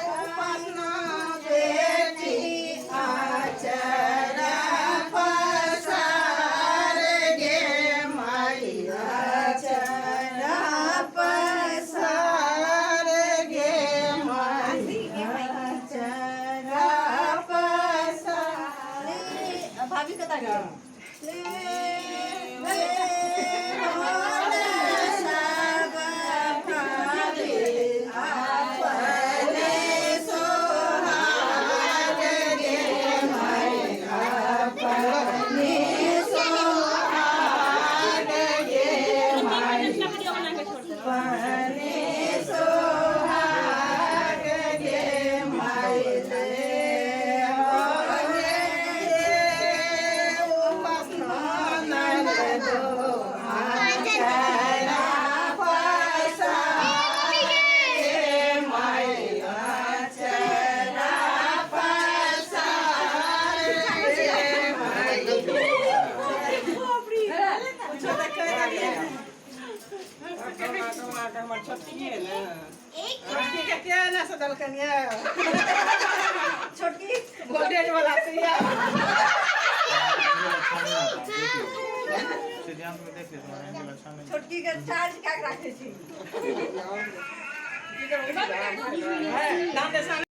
उपासना बेटी आचरा पसार गे माई आचरा पसार गे माई आचरा पसार भाभी कता गया छोटी वोल्टेज वाला छोटी का चार्ज क्या रखे छी